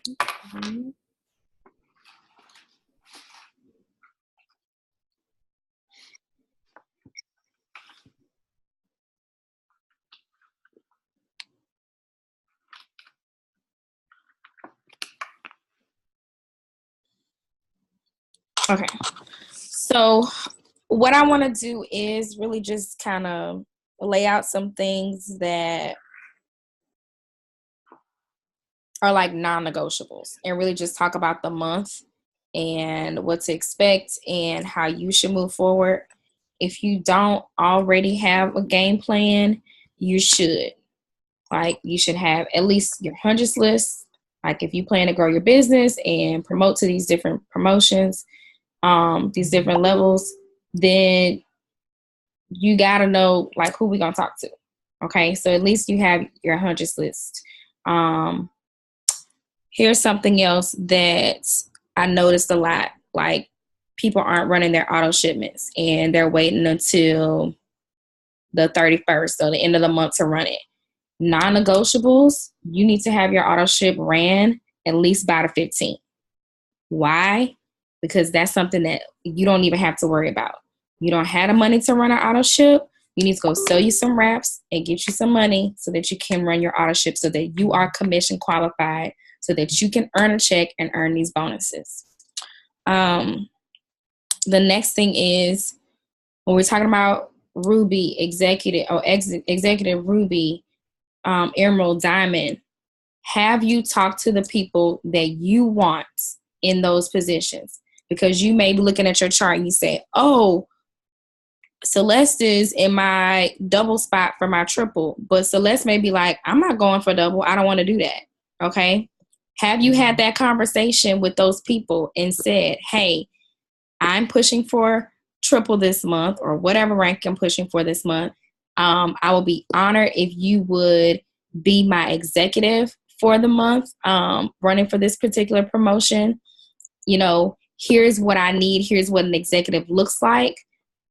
Mhm. Okay. So what I want to do is really just kind of lay out some things that are like non-negotiables and really just talk about the month and what to expect and how you should move forward. If you don't already have a game plan, you should. Like you should have at least your hundreds list. Like if you plan to grow your business and promote to these different promotions, these different levels, then you gotta know like who we gonna talk to. Okay, so at least you have your hundreds list. Um, Here's something else that I noticed a lot. Like people aren't running their auto shipments and they're waiting until the 31st, so the end of the month to run it. Non-negotiables, you need to have your auto ship ran at least by the 15th. Why? Because that's something that you don't even have to worry about. You don't have the money to run an auto ship. You need to go sell you some wraps and get you some money so that you can run your auto ship so that you are commission qualified so that you can earn a check and earn these bonuses. Um, the next thing is when we're talking about Ruby, executive Ruby, Emerald, Diamond, have you talked to the people that you want in those positions? Because you may be looking at your chart and you say, oh, Celeste is in my double spot for my triple, but Celeste may be like, I'm not going for double. I don't want to do that. Okay. Have you had that conversation with those people and said, hey, I'm pushing for triple this month or whatever rank I'm pushing for this month. I will be honored if you would be my executive for the month, running for this particular promotion. You know, here's what I need. Here's what an executive looks like.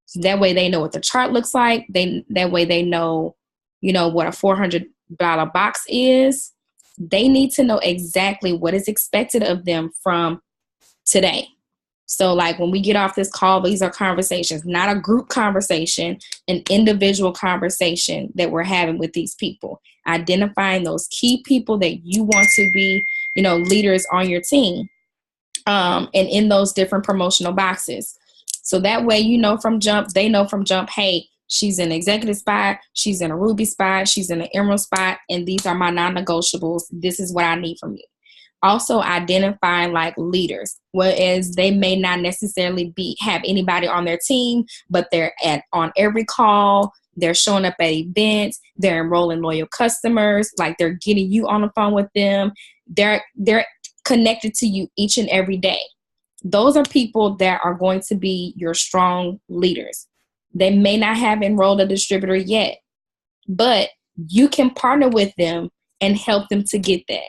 So that way they know what the chart looks like. That way they know, you know, what a $400 box is. They need to know exactly what is expected of them from today. So like when we get off this call, these are conversations, not a group conversation, an individual conversation that we're having with these people, identifying those key people that you want to be, you know, leaders on your team, and in those different promotional boxes. So that way, you know, from jump, they know from jump, hey, she's in executive spot, she's in a Ruby spot, she's in an Emerald spot, and these are my non-negotiables. This is what I need from you. Also identifying like leaders, whereas they may not necessarily have anybody on their team, but they're on every call, they're showing up at events, they're enrolling loyal customers, like they're getting you on the phone with them, they're connected to you each and every day. Those are people that are going to be your strong leaders. They may not have enrolled a distributor yet, but you can partner with them and help them to get that.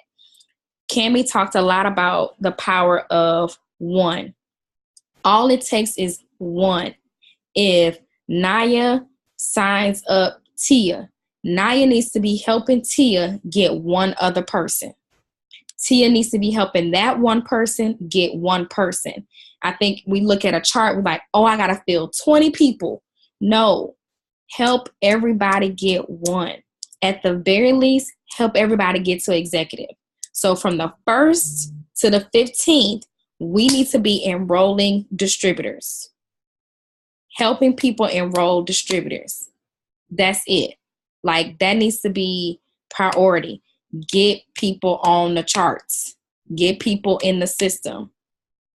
Cami talked a lot about the power of one. All it takes is one. If Naya signs up Tia, Naya needs to be helping Tia get one other person. Tia needs to be helping that one person get one person. I think we look at a chart, we're like, oh, I got to fill 20 people. No, help everybody get one. At the very least, help everybody get to executive. So from the 1st to the 15th, we need to be enrolling distributors, helping people enroll distributors. That's it. Like that needs to be priority. Get people on the charts, get people in the system.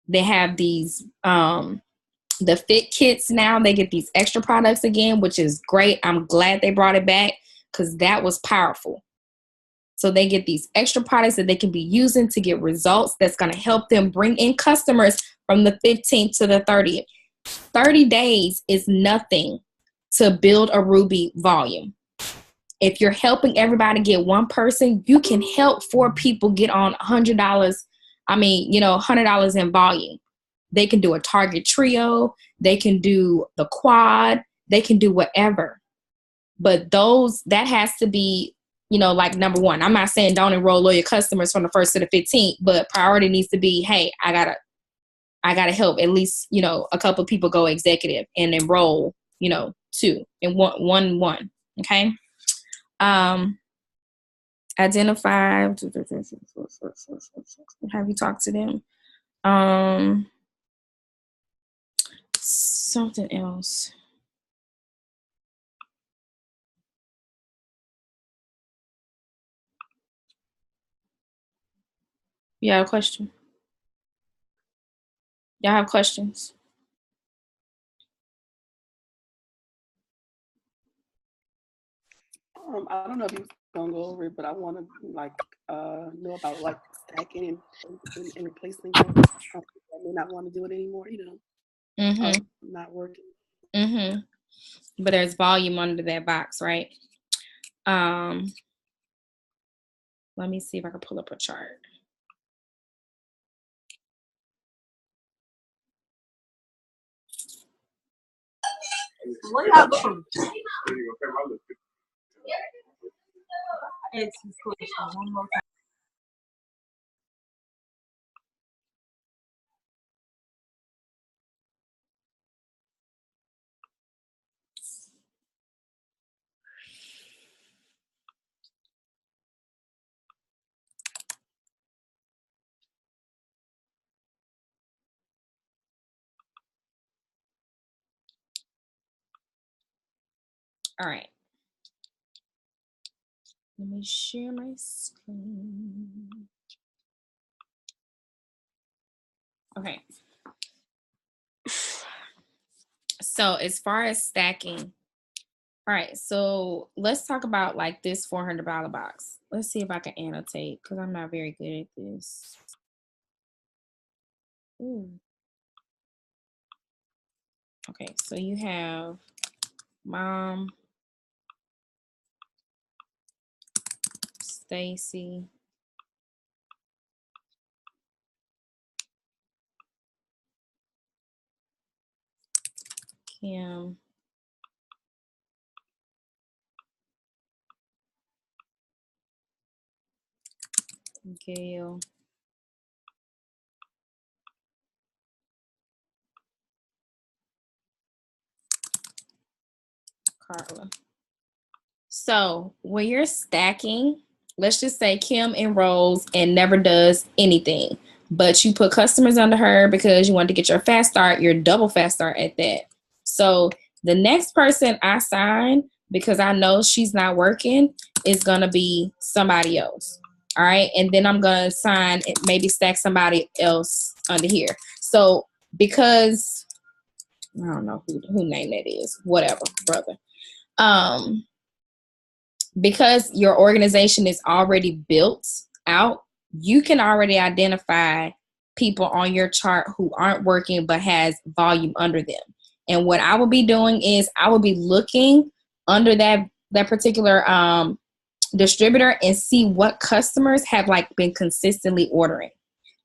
They have these, the fit kits now, they get these extra products again, which is great. I'm glad they brought it back because that was powerful. So they get these extra products that they can be using to get results that's going to help them bring in customers from the 15th to the 30th. 30 days is nothing to build a Ruby volume. If you're helping everybody get one person, you can help 4 people get on $100. $100 in volume. They can do a target trio. They can do the quad. They can do whatever. But that has to be you know, like number one. I'm not saying don't enroll loyal customers from the 1st to the 15th, but priority needs to be, hey, I gotta help at least, you know, a couple of people go executive and enroll, you know, 2 and one. Okay. Identify. Have you talked to them? Something else. You have a question? Y'all have questions? I don't know if you was gonna go over it, but I want to like know about like stacking and replacing them. I may not want to do it anymore, you know. Not working. But there's volume under that box, right? Let me see if I can pull up a chart. What y'all doing? Ask this question one more time. All right. Let me share my screen. Okay. So as far as stacking, all right, so let's talk about like this $400 box. Let's see if I can annotate because I'm not very good at this. Ooh. Okay, so you have Mom, Stacy, Kim, Gail, Carla. So when you're stacking, let's just say Kim enrolls and never does anything, but you put customers under her because you want to get your fast start, your double fast start at that. So the next person I sign, because I know she's not working, is going to be somebody else. All right. And then I'm going to sign, maybe stack somebody else under here. So because I don't know who name that is, whatever, brother. Because your organization is already built out, you can already identify people on your chart who aren't working but has volume under them. And what I will be doing is I will be looking under that particular distributor and see what customers have like been consistently ordering,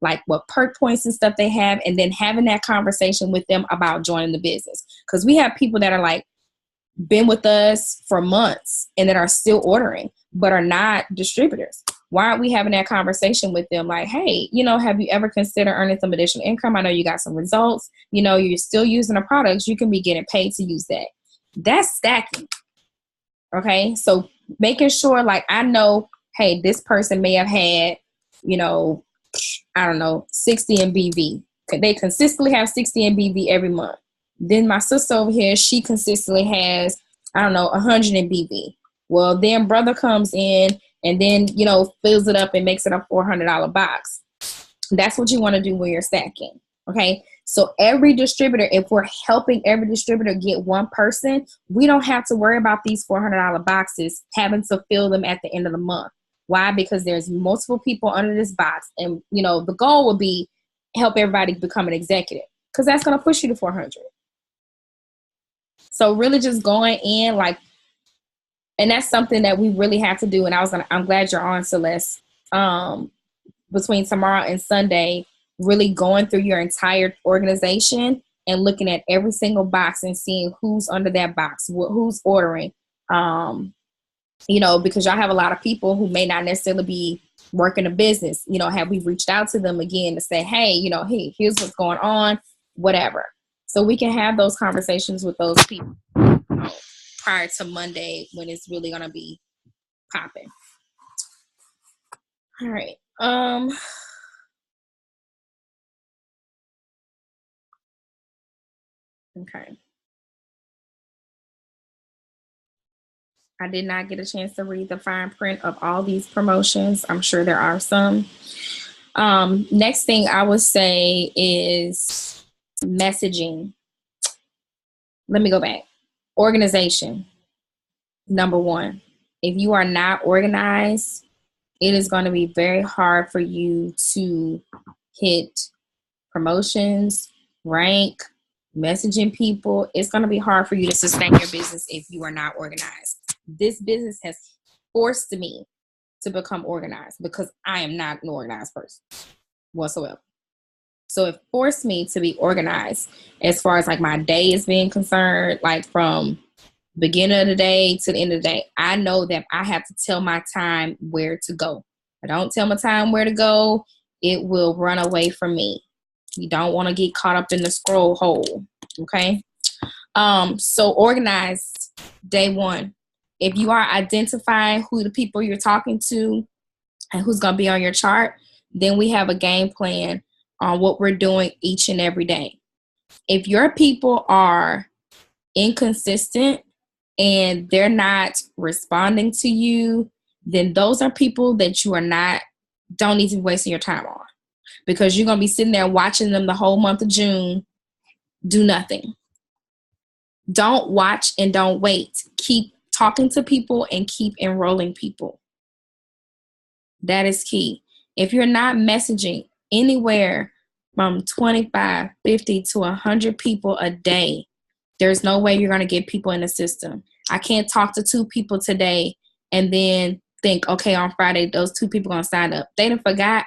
like what perk points and stuff they have, and then having that conversation with them about joining the business. Because we have people that are like been with us for months and that are still ordering but are not distributors. Why aren't we having that conversation with them? Like, hey, you know, have you ever considered earning some additional income? I know you got some results. You know, you're still using the products. You can be getting paid to use that. That's stacking. Okay. So making sure, like, I know, hey, this person may have had, you know, I don't know, 60 in BV. They consistently have 60 in BV every month. Then my sister over here, she consistently has, I don't know, 100 in BV. Well, then brother comes in and then, you know, fills it up and makes it a $400 box. That's what you want to do when you're stacking. Okay. So every distributor, if we're helping every distributor get one person, we don't have to worry about these $400 boxes having to fill them at the end of the month. Why? Because there's multiple people under this box. And, you know, the goal would be help everybody become an executive because that's going to push you to 400. So really just going in like, and that's something that we really have to do. And I'm glad you're on, Celeste. Between tomorrow and Sunday, really going through your entire organization and looking at every single box and seeing who's under that box, who's ordering, because y'all have a lot of people who may not necessarily be working a business. Have we reached out to them again to say, hey, hey, here's what's going on, whatever. So we can have those conversations with those people prior to Monday when it's really going to be popping. All right. Okay. I did not get a chance to read the fine print of all these promotions. I'm sure there are some. Next thing I would say is messaging. Let me go back. Organization. Number one. If you are not organized, it is going to be very hard for you to hit promotions, rank, messaging people. It's going to be hard for you to sustain your business if you are not organized. This business has forced me to become organized because I am not an organized person whatsoever. So it forced me to be organized as far as like my day is being concerned, like from beginning of the day to the end of the day. I know that I have to tell my time where to go. If I don't tell my time where to go, it will run away from me. You don't want to get caught up in the scroll hole. Okay. So organized day one. If you are identifying who the people you're talking to and who's going to be on your chart, then we have a game plan on what we're doing each and every day. If your people are inconsistent and they're not responding to you, then those are people that you don't need to be wasting your time on, because you're going to be sitting there watching them the whole month of June do nothing. Don't watch and don't wait. Keep talking to people and keep enrolling people. That is key. If you're not messaging anywhere from 25, 50 to 100 people a day, there's no way you're going to get people in the system. I can't talk to 2 people today and then think, okay, on Friday, those 2 people going to sign up. They done forgot.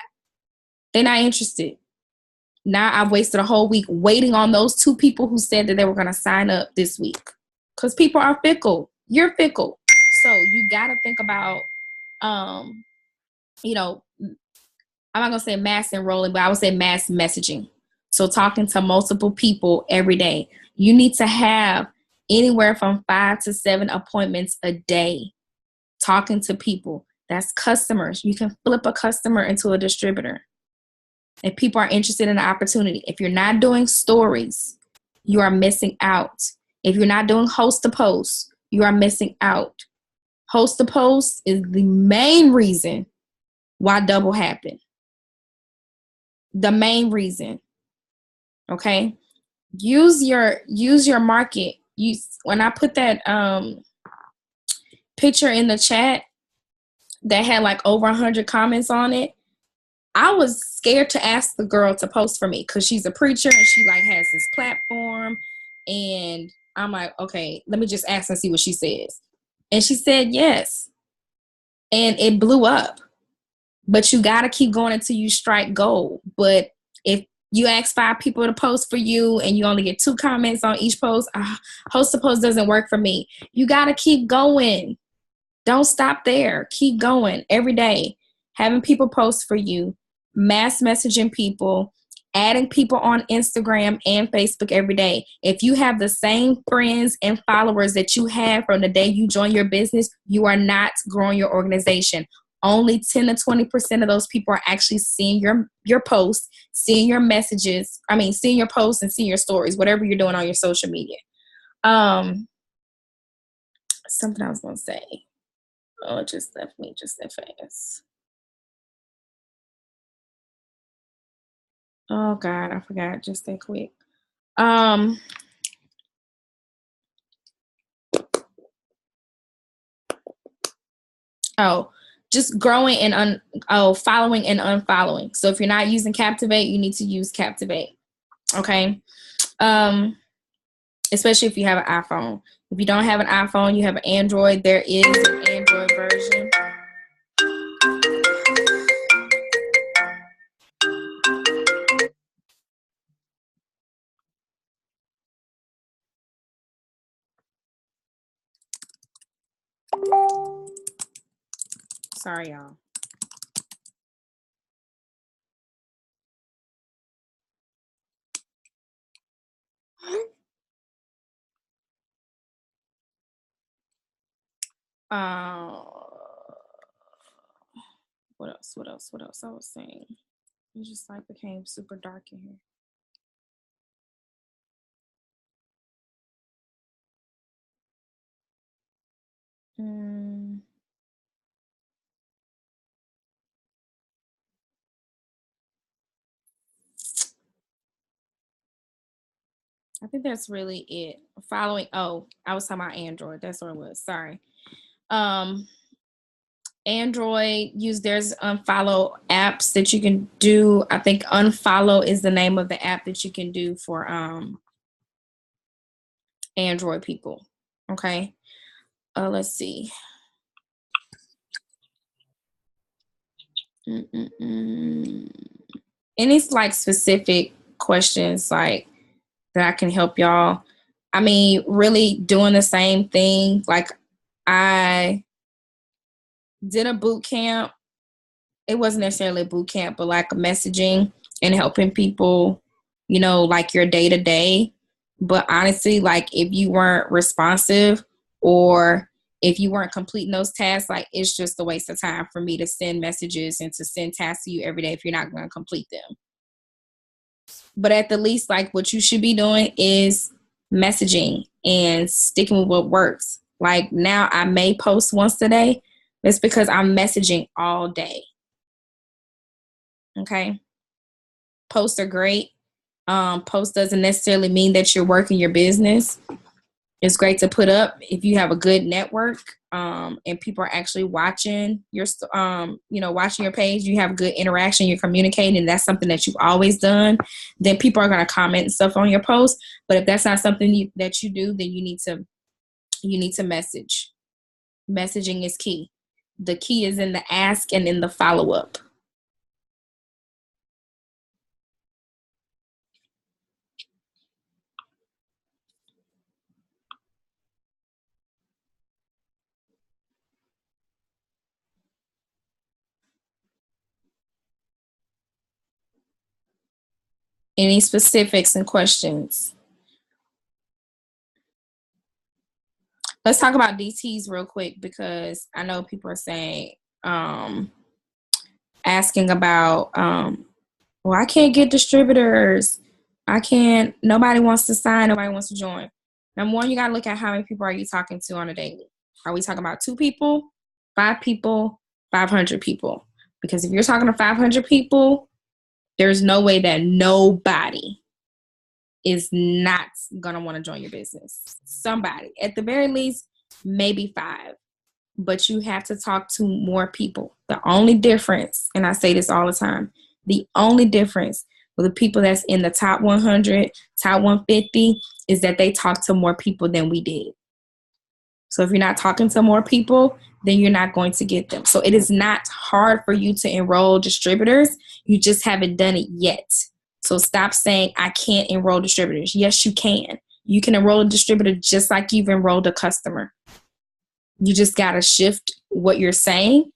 They're not interested. Now I've wasted a whole week waiting on those 2 people who said that they were going to sign up this week, because people are fickle. You're fickle. So you got to think about, I'm not going to say mass enrolling, but I would say mass messaging. So talking to multiple people every day. You need to have anywhere from 5 to 7 appointments a day talking to people. That's customers. You can flip a customer into a distributor if people are interested in the opportunity. If you're not doing stories, you are missing out. If you're not doing host to post, you are missing out. Host to post is the main reason why double happened. The main reason. Okay? Use your market. When I put that picture in the chat that had like over 100 comments on it, I was scared to ask the girl to post for me because she's a preacher and she like has this platform, and I'm like, okay, let me just ask and see what she says. And she said yes, and it blew up. But you got to keep going until you strike gold. But if you ask 5 people to post for you and you only get 2 comments on each post, host to post doesn't work for me. You got to keep going. Don't stop there. Keep going every day. Having people post for you, mass messaging people, adding people on Instagram and Facebook every day. If you have the same friends and followers that you had from the day you joined your business, you are not growing your organization. Only 10 to 20% of those people are actually seeing your posts, seeing your messages. Seeing your posts and seeing your stories, whatever you're doing on your social media. Something I was going to say. Oh, it just left me just that fast. Oh, God, I forgot just that quick. Just growing and following and unfollowing. So if you're not using Captivate, you need to use Captivate. Okay. Especially if you have an iPhone. If you don't have an iPhone, you have an Android, there is an Android version. Sorry, y'all. What else? I was saying. It just like became super dark in here. I think that's really it. Following. Oh, I was talking about Android. That's what it was. Sorry. Android, there's unfollow apps that you can do. I think unfollow is the name of the app that you can do for Android people. Okay. Let's see. Any like specific questions like that I can help y'all? I mean, really doing the same thing. Like I did a boot camp. It wasn't necessarily a boot camp, but like messaging and helping people, you know, like your day to day. But honestly, like if you weren't responsive or if you weren't completing those tasks, like it's just a waste of time for me to send messages and to send tasks to you every day if you're not going to complete them. But at the least, like what you should be doing is messaging and sticking with what works. Like now I may post once a day. It's because I'm messaging all day. Okay. Posts are great. Post doesn't necessarily mean that you're working your business. It's great to put up if you have a good network and people are actually watching your, watching your page. You have good interaction. You're communicating. That's something that you've always done. Then people are going to comment and stuff on your post. But if that's not something that you do, then you need to message. Messaging is key. The key is in the ask and in the follow up. Any specifics and questions? Let's talk about DTs real quick because I know people are saying, asking about, well, I can't get distributors. Nobody wants to sign, nobody wants to join. Number one, you got to look at how many people are you talking to on a daily. Are we talking about 2 people, 5 people, 500 people? Because if you're talking to 500 people, there's no way that nobody is not going to want to join your business. Somebody, at the very least, maybe 5. But you have to talk to more people. The only difference, and I say this all the time, the only difference with the people that's in the top 100, top 150 is that they talk to more people than we did. So if you're not talking to more people, then you're not going to get them. So it is not hard for you to enroll distributors. You just haven't done it yet. So stop saying, I can't enroll distributors. Yes, you can. You can enroll a distributor just like you've enrolled a customer. You just got to shift what you're saying.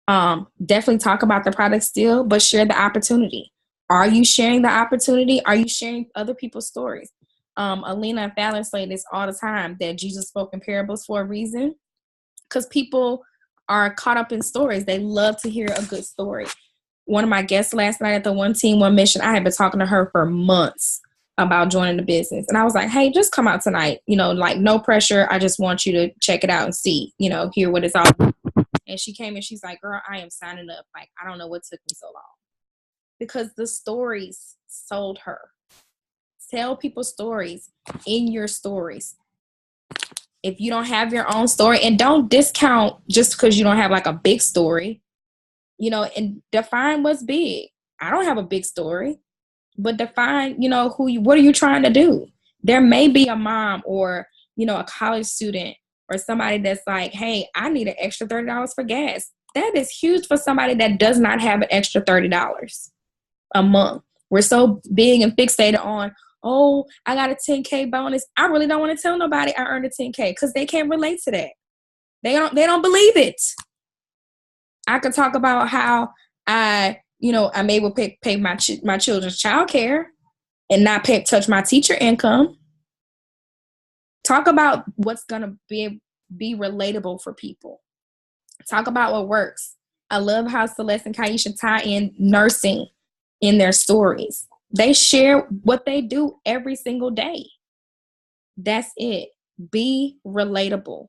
Definitely talk about the product still, but share the opportunity. Are you sharing the opportunity? Are you sharing other people's stories? Alina and Fallon say this all the time, that Jesus spoke in parables for a reason, because people are caught up in stories. They love to hear a good story. One of my guests last night at the One Team, One Mission, I had been talking to her for months about joining the business. And I was like, hey, just come out tonight. You know, like no pressure. I just want you to check it out and see, hear what it's all about. And she came and she's like, girl, I am signing up. Like, I don't know what took me so long. Because the stories sold her. Tell people stories in your stories. If you don't have your own story, and don't discount just because you don't have like a big story, and define what's big. I don't have a big story, but define, what are you trying to do? There may be a mom or, a college student or somebody that's like, hey, I need an extra $30 for gas. That is huge for somebody that does not have an extra $30 a month. We're so big and fixated on, oh, I got a 10K bonus. I really don't want to tell nobody I earned a 10K because they can't relate to that. They don't believe it. I could talk about how I'm able to pay my children's child care and not touch my teacher income. Talk about what's going to be relatable for people. Talk about what works. I love how Celeste and Kaisha tie in nursing in their stories. They share what they do every single day. That's it. Be relatable.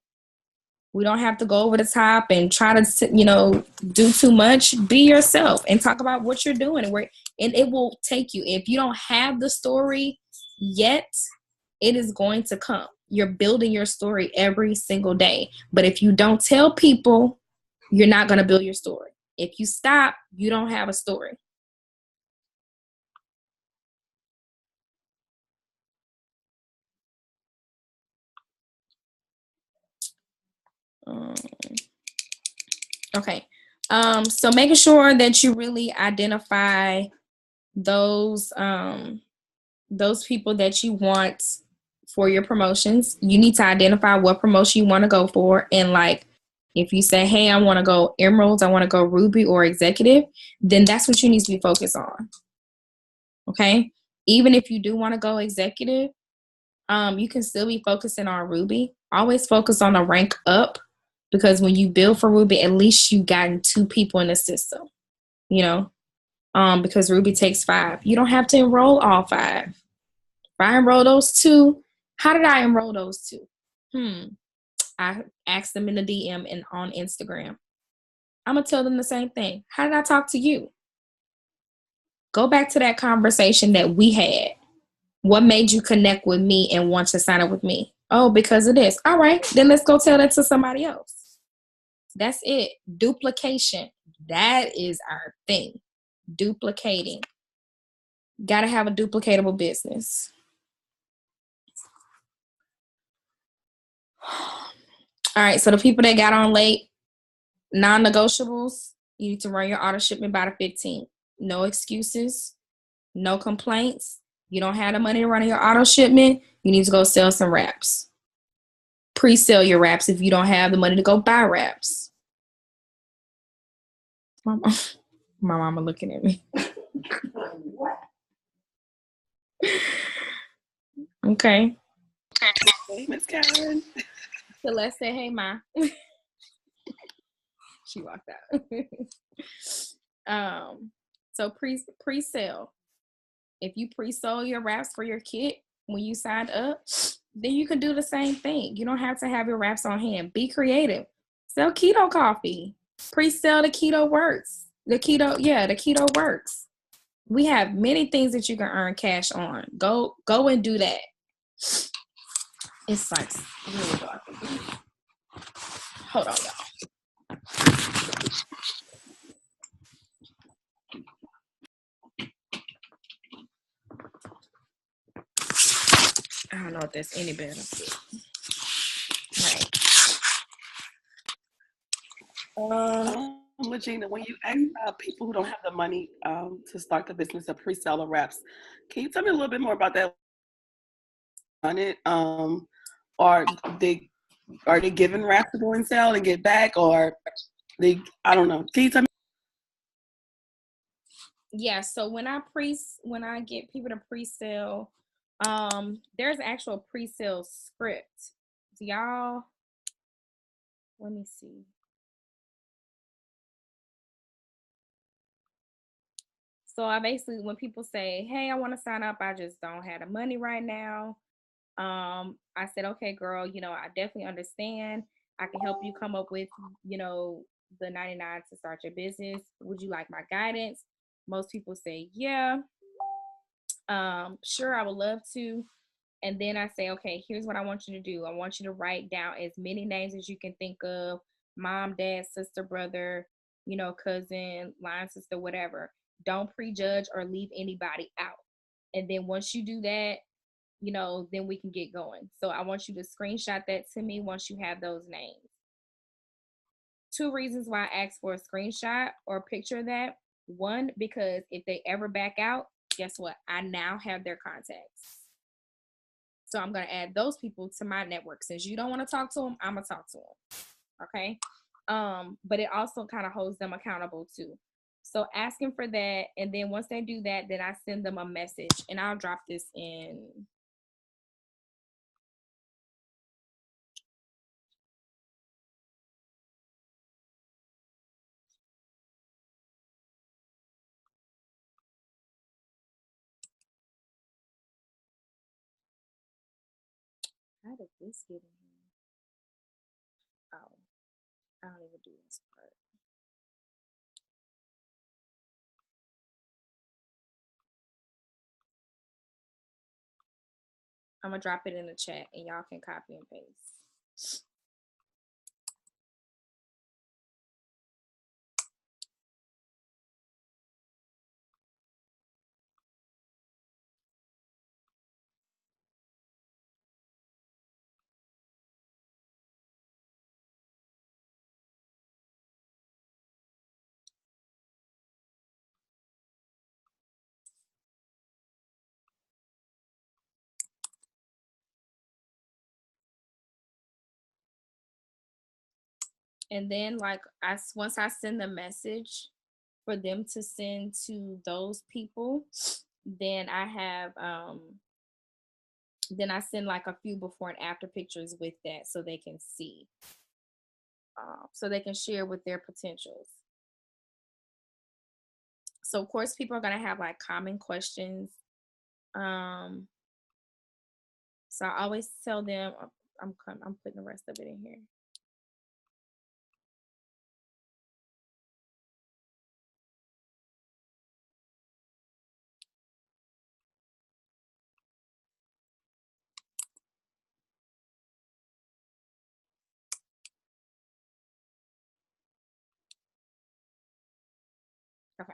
We don't have to go over the top and try to, do too much. Be yourself and talk about what you're doing and it will take you. If you don't have the story yet, it is going to come. You're building your story every single day. But if you don't tell people, you're not going to build your story. If you stop, you don't have a story. Okay. So making sure that you really identify those people that you want for your promotions. You need to identify what promotion you want to go for. And like, if you say, hey, I want to go Emeralds, I want to go Ruby or Executive, then that's what you need to be focused on. Okay. Even if you do want to go Executive, you can still be focusing on Ruby. Always focus on a rank up, because when you build for Ruby, at least you gotten 2 people in the system, because Ruby takes 5. You don't have to enroll all 5. If I enroll those 2, how did I enroll those 2? I asked them in the DM and on Instagram. I'm going to tell them the same thing. How did I talk to you? Go back to that conversation that we had. What made you connect with me and want to sign up with me? Oh, because of this. All right, then let's go tell that to somebody else. That's it. Duplication. That is our thing. Duplicating. Got to have a duplicatable business. All right, so the people that got on late, non-negotiables, you need to run your auto shipment by the 15th. No excuses, no complaints. You don't have the money to run your auto shipment, you need to go sell some wraps. Pre-sell your wraps if you don't have the money to go buy wraps. My mama looking at me. Okay. Hey, Miss Karen. Celeste said, hey, Ma. She walked out. So pre-sale. If you pre-sold your wraps for your kit when you signed up, then you can do the same thing. You don't have to have your wraps on hand. Be creative. Sell keto coffee. Pre-sell the keto works. The keto works. We have many things that you can earn cash on. Go and do that. It's like really dark. Hold on, y'all. I don't know if that's any better. Right. Regina, when you ask people who don't have the money to start the business of pre-seller wraps, can you tell me a little bit more about that? On it, are they giving wraps to go and sell and get back, or I don't know. Can you tell me? Yeah. So when I get people to pre-sell, there's actual pre-sale script. Y'all, let me see. So I basically, when people say, hey, I want to sign up, I just don't have the money right now. I said, okay, girl, I definitely understand. I can help you come up with, the 99 to start your business. Would you like my guidance? Most people say, yeah. Sure, I would love to. And then I say, okay, here's what I want you to do. I want you to write down as many names as you can think of: mom, dad, sister, brother, cousin, line sister, whatever. Don't prejudge or leave anybody out. And then once you do that, then we can get going. So I want you to screenshot that to me once you have those names. 2 reasons why I asked for a screenshot or a picture of that. 1, because if they ever back out, guess what? I now have their contacts. So I'm going to add those people to my network. Since you don't want to talk to them, I'm going to talk to them. Okay. But it also kind of holds them accountable too. So asking for that, and then once they do that, then I send them a message, and I'll drop this in. How did this get in here? Oh, I don't even do this part. I'm gonna drop it in the chat, and y'all can copy and paste. And then like once I send the message for them to send to those people, then I have then I send like a few before and after pictures with that so they can see, so they can share with their potentials. So of course people are gonna have like common questions. So I always tell them, I'm putting the rest of it in here. Okay.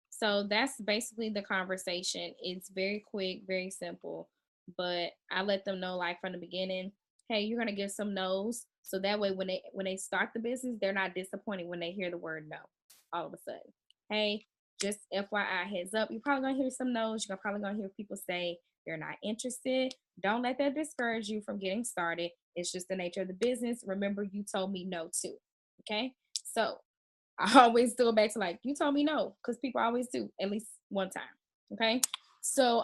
So that's basically the conversation. It's very quick, very simple, but I let them know like from the beginning, hey, you're gonna give some no's. So that way when they start the business, they're not disappointed when they hear the word no all of a sudden. Hey, just FYI, heads up, you're probably gonna hear some no's. You're probably gonna hear people say they're not interested. Don't let that discourage you from getting started. It's just the nature of the business. Remember, you told me no too. Okay. So I always go back to like, you told me no, because people always do at least one time. Okay. So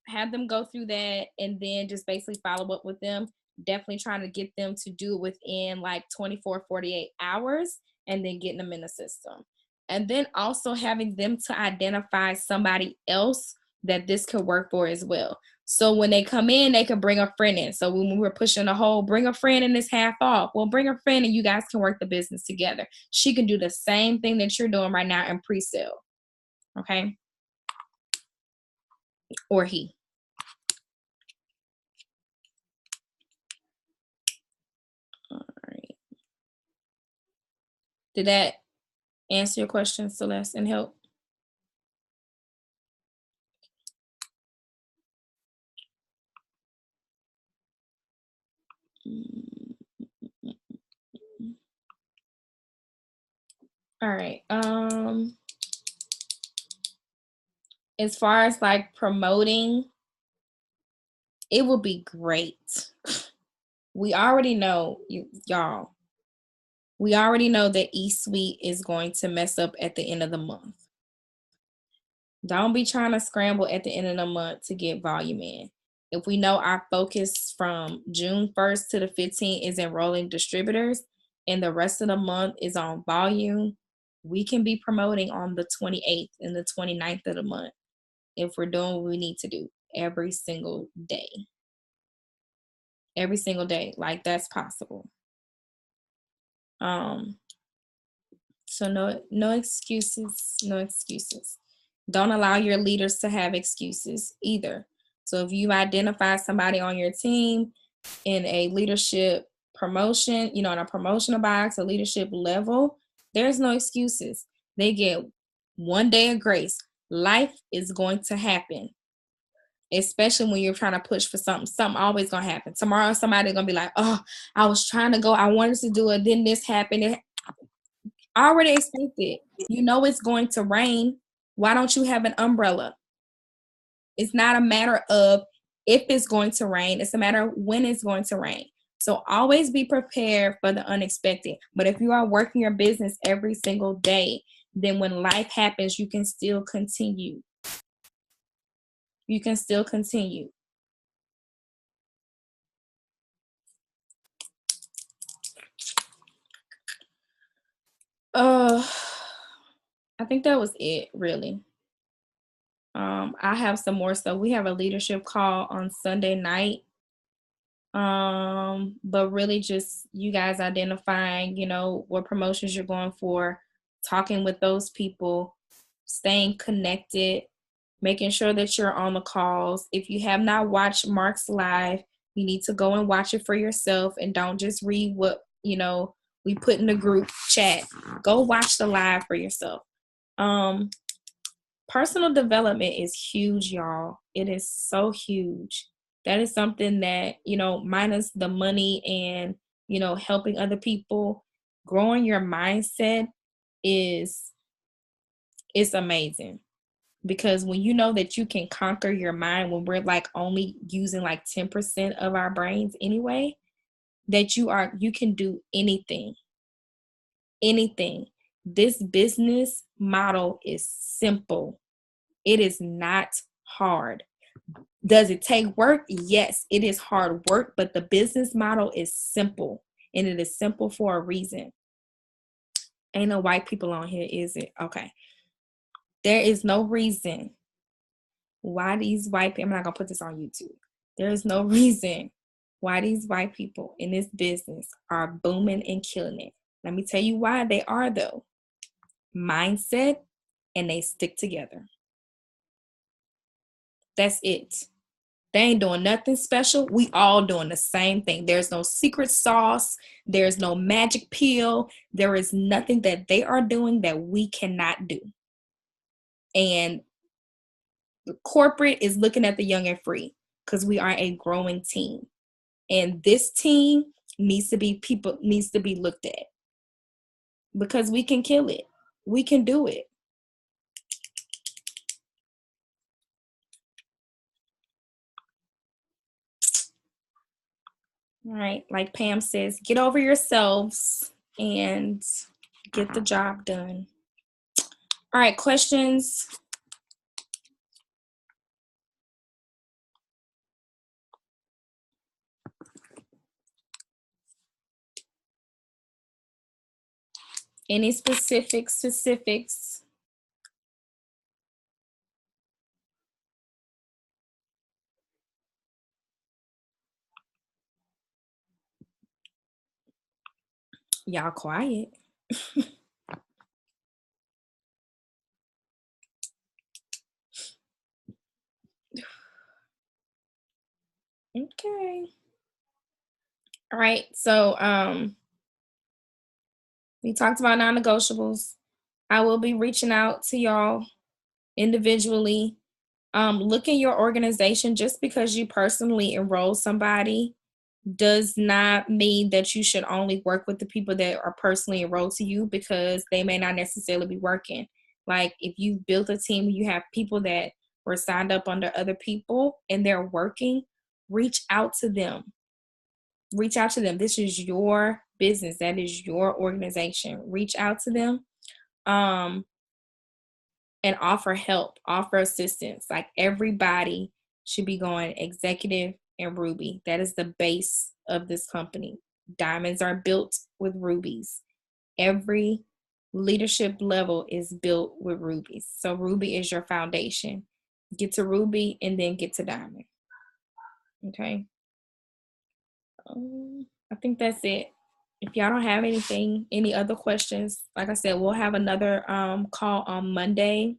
have them go through that and then just basically follow up with them. Definitely trying to get them to do it within like 24, 48 hours and then getting them in the system. And then also having them to identify somebody else that this could work for as well. So when they come in, they can bring a friend in. So when we were pushing the whole bring a friend in this half off, well, bring a friend and you guys can work the business together. She can do the same thing that you're doing right now in pre-sale. Okay. Or he. All right. Did that answer your question, Celeste, and help? All right. As far as like promoting, it will be great. We already know, y'all. We already know that eSuite is going to mess up at the end of the month. Don't be trying to scramble at the end of the month to get volume in. If we know our focus from June 1st to the 15th is enrolling distributors and the rest of the month is on volume, we can be promoting on the 28th and the 29th of the month if we're doing what we need to do every single day. Every single day, like that's possible. So no excuses, no excuses. Don't allow your leaders to have excuses either. So if you identify somebody on your team in a leadership promotion, in a promotional box, a leadership level, there's no excuses. They get 1 day of grace. Life is going to happen, especially when you're trying to push for something always gonna happen. Tomorrow somebody's gonna be like, oh, I was trying to go, I wanted to do it, then this happened. I already expected. You know it's going to rain. Why don't you have an umbrella? It's not a matter of if it's going to rain. It's a matter of when it's going to rain. So always be prepared for the unexpected. But if you are working your business every single day, then when life happens, you can still continue. You can still continue. I think that was it, really. I have some more stuff. We have a leadership call on Sunday night. But really just you guys identifying, what promotions you're going for, talking with those people, staying connected, making sure that you're on the calls. If you have not watched Mark's live, you need to go and watch it for yourself and don't just read what, we put in the group chat. Go watch the live for yourself. Personal development is huge, y'all. It is so huge. That is something that, minus the money and, helping other people, growing your mindset it's amazing. Because when you know that you can conquer your mind, when we're like only using like 10% of our brains anyway, that you can do anything. Anything. This business model is simple. It is not hard. Does it take work? Yes, it is hard work, but the business model is simple, and it is simple for a reason. Ain't no white people on here, is it? Okay. There is no reason why these white people, I'm not going to put this on YouTube. There is no reason why these white people in this business are booming and killing it. Let me tell you why they are, though. Mindset, and they stick together. That's it. They ain't doing nothing special. We all doing the same thing. There's no secret sauce. There's no magic pill. There is nothing that they are doing that we cannot do. And the corporate is looking at the young and free because we are a growing team. And this team needs to be looked at because we can kill it. We can do it. All right, like Pam says, get over yourselves and get the job done. All right, questions? Any specifics? Y'all quiet. Okay. All right. So we talked about non-negotiables. I will be reaching out to y'all individually. Look in your organization. Just because you personally enroll somebody does not mean that you should only work with the people that are personally enrolled to you, because they may not necessarily be working. Like if you built a team, you have people that were signed up under other people and they're working, reach out to them. Reach out to them. This is your business. That is your organization. Reach out to them and offer help, offer assistance. Like everybody should be going executive and ruby. That is the base of this company. Diamonds are built with rubies. Every leadership level is built with rubies. So ruby is your foundation. Get to ruby and then get to diamond. Okay. I think that's it. If y'all don't have any other questions, like I said, we'll have another call on Monday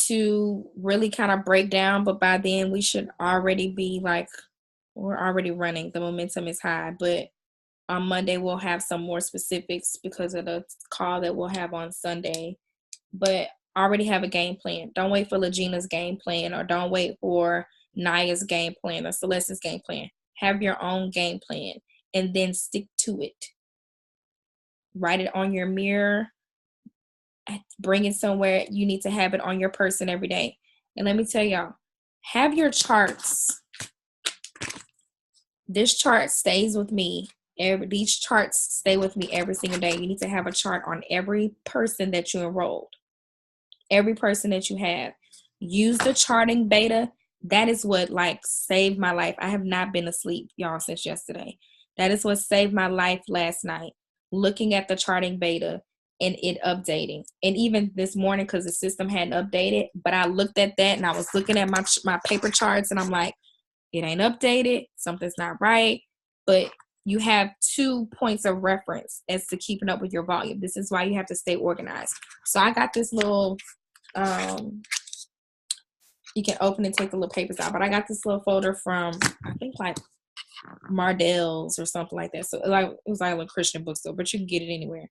to really kind of break down, but by then we should already be like, we're already running. The momentum is high, but on Monday we'll have some more specifics because of the call that we'll have on Sunday. But already have a game plan. Don't wait for Legina's game plan, or don't wait for Naya's game plan or Celeste's game plan. Have your own game plan and then stick to it. Write it on your mirror. Bring it somewhere. You need to have it on your person every day. And let me tell y'all, have your charts. This chart stays with me. These charts stay with me every single day. You need to have a chart on every person that you enrolled, every person that you have. Use the charting beta. That is what like saved my life. I have not been asleep, y'all, since yesterday. That is what saved my life last night. Looking at the charting beta and it updating. And even this morning, because the system hadn't updated, but I looked at that and I was looking at my paper charts and I'm like, it ain't updated, something's not right. But you have 2 points of reference as to keeping up with your volume. This is why you have to stay organized. So I got this little, you can open and take the little papers out, but I got this little folder from, I think like Mardell's or something like that. So like it was like a Christian bookstore, but you can get it anywhere.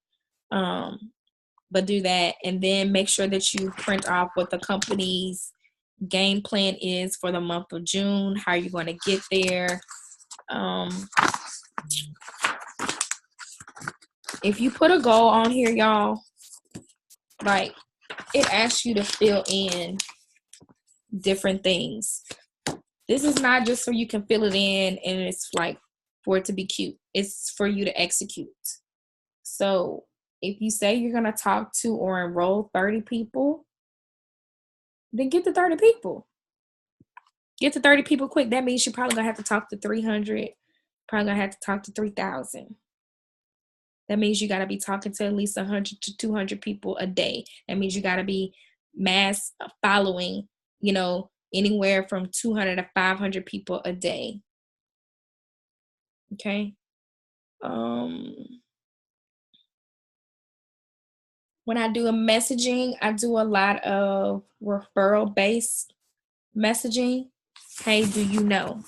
But do that, and then make sure that you print off what the company's game plan is for the month of June, how you're going to get there. If you put a goal on here, y'all, like it asks you to fill in different things. This is not just so you can fill it in and it's like for it to be cute. It's for you to execute. So if you say you're going to talk to or enroll 30 people, then get to 30 people. Get to 30 people quick. That means you're probably going to have to talk to 300, probably going to have to talk to 3,000. That means you got to be talking to at least 100 to 200 people a day. That means you got to be mass following, you know, anywhere from 200 to 500 people a day. Okay. When I do a messaging, I do a lot of referral-based messaging. Hey, do you know?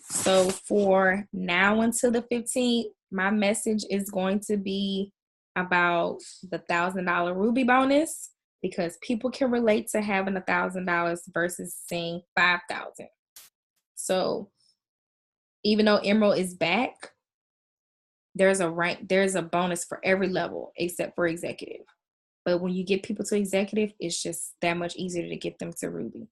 So for now until the 15th, my message is going to be about the $1,000 Ruby bonus, because people can relate to having $1,000 versus saying 5,000. So even though Emerald is back, there's a bonus for every level except for executive. But when you get people to executive, it's just that much easier to get them to Ruby.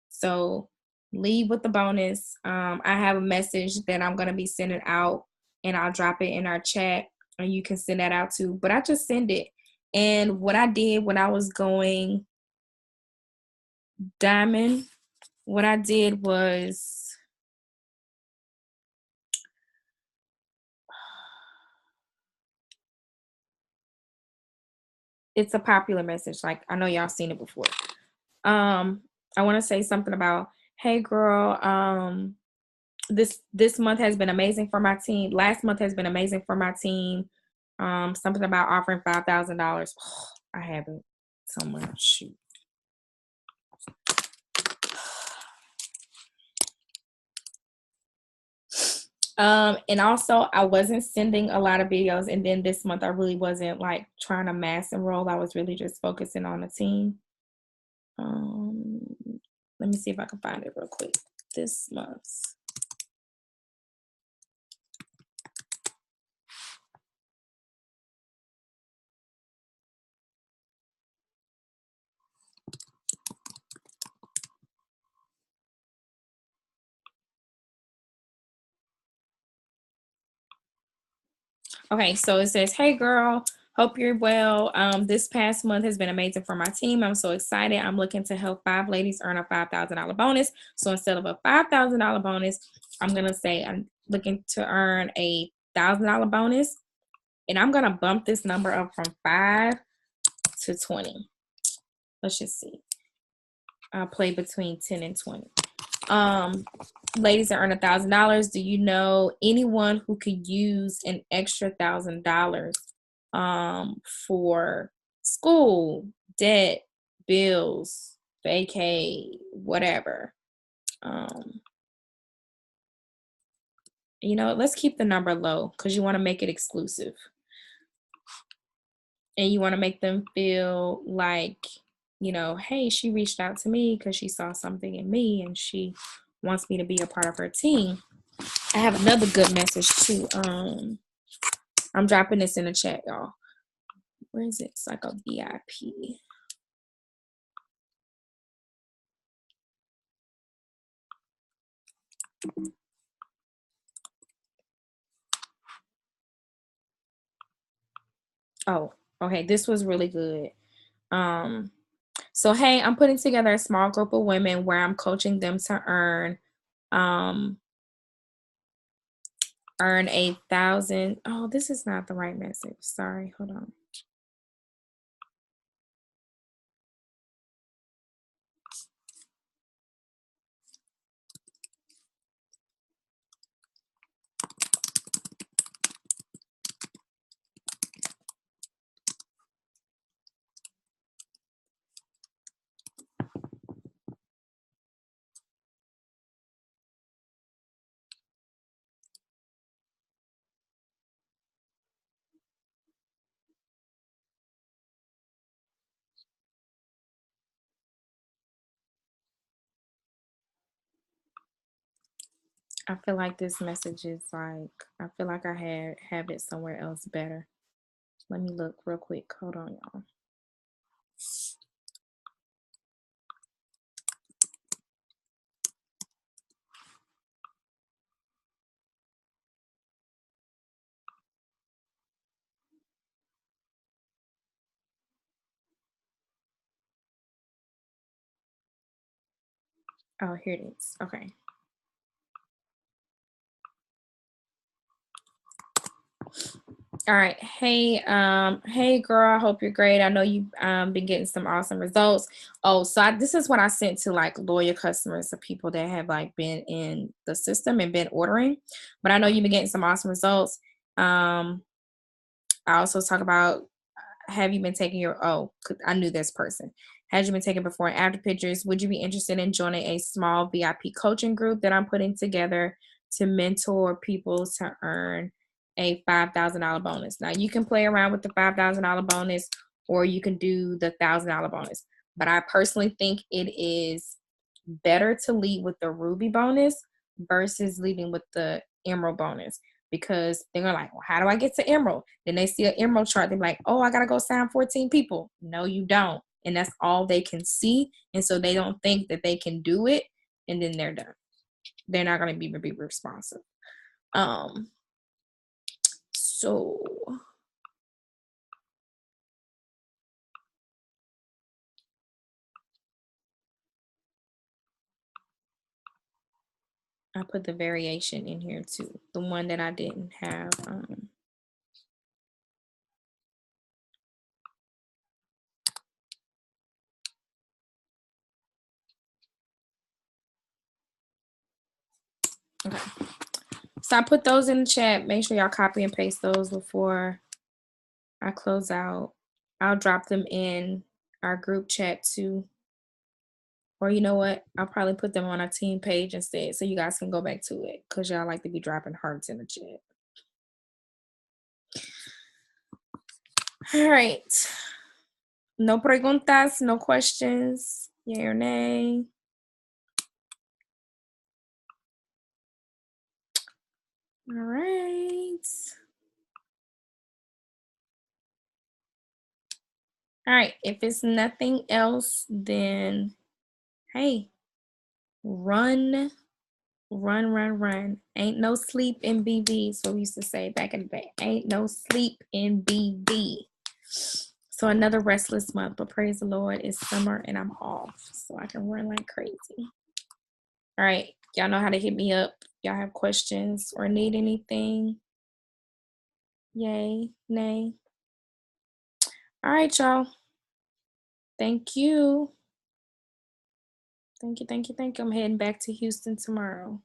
So leave with the bonus. I have a message that I'm going to be sending out, and I'll drop it in our chat, and you can send that out too. But I just send it. And what I did when I was going diamond, what I did was, it's a popular message. Like, I know y'all seen it before. I want to say something about, hey girl, this month has been amazing for my team. Last month has been amazing for my team. Something about offering $5,000. I have it somewhere. Shoot. And also I wasn't sending a lot of videos, and then this month I really wasn't like trying to mass enroll. I was really just focusing on the team. Let me see if I can find it real quick. This month. Okay, so it says, hey girl, hope you're well. This past month has been amazing for my team. I'm so excited. I'm looking to help 5 ladies earn a $5,000 bonus. So instead of a $5,000 bonus, I'm going to say I'm looking to earn a $1,000 bonus. And I'm going to bump this number up from 5 to 20. Let's just see. I'll play between 10 and 20. Ladies that earn $1,000, do you know anyone who could use an extra $1,000 for school, debt, bills, vacay, whatever? You know, let's keep the number low because you want to make it exclusive. And you want to make them feel like, you know, hey, she reached out to me because she saw something in me and she wants me to be a part of her team. I have another good message too. I'm dropping this in the chat, y'all. Where is it? It's like a VIP. Oh, okay. This was really good. So hey, I'm putting together a small group of women where I'm coaching them to um earn 1,000. Oh, this is not the right message. Sorry, hold on. I feel like this message is like, I feel like I have it somewhere else better. Let me look real quick. Hold on, y'all. Oh, here it is. Okay. All right. Hey girl, I hope you're great. I know you've been getting some awesome results. Oh, so this is what I sent to like loyal customers of people that have like been in the system and been ordering. But I know you've been getting some awesome results. I also talk about, have you been taking I knew this person. Has you been taking before and after pictures? Would you be interested in joining a small VIP coaching group that I'm putting together to mentor people to earn a $5,000 bonus? Now you can play around with the $5,000 bonus, or you can do the $1,000 bonus. But I personally think it is better to lead with the Ruby bonus versus leading with the Emerald bonus, because they're like, well, how do I get to Emerald? Then they see an Emerald chart. They're like, oh, I got to go sign 14 people. No, you don't. And that's all they can see. And so they don't think that they can do it. And then they're done. They're not going to be responsive. So I put the variation in here too. The one that I didn't have. Okay. So I put those in the chat. Make sure y'all copy and paste those before I close out. I'll drop them in our group chat too. Or you know what? I'll probably put them on our team page instead so you guys can go back to it, because y'all like to be dropping hearts in the chat. All right. No preguntas, no questions. Yay or nay? All right. All right. If it's nothing else, then hey, run. Ain't no sleep in BB. So we used to say back in the day. Ain't no sleep in BB. So another restless month, but praise the Lord, it's summer and I'm off, so I can run like crazy. All right, y'all know how to hit me up. Y'all have questions or need anything? Yay, nay. All right, y'all. Thank you. Thank you. I'm heading back to Houston tomorrow.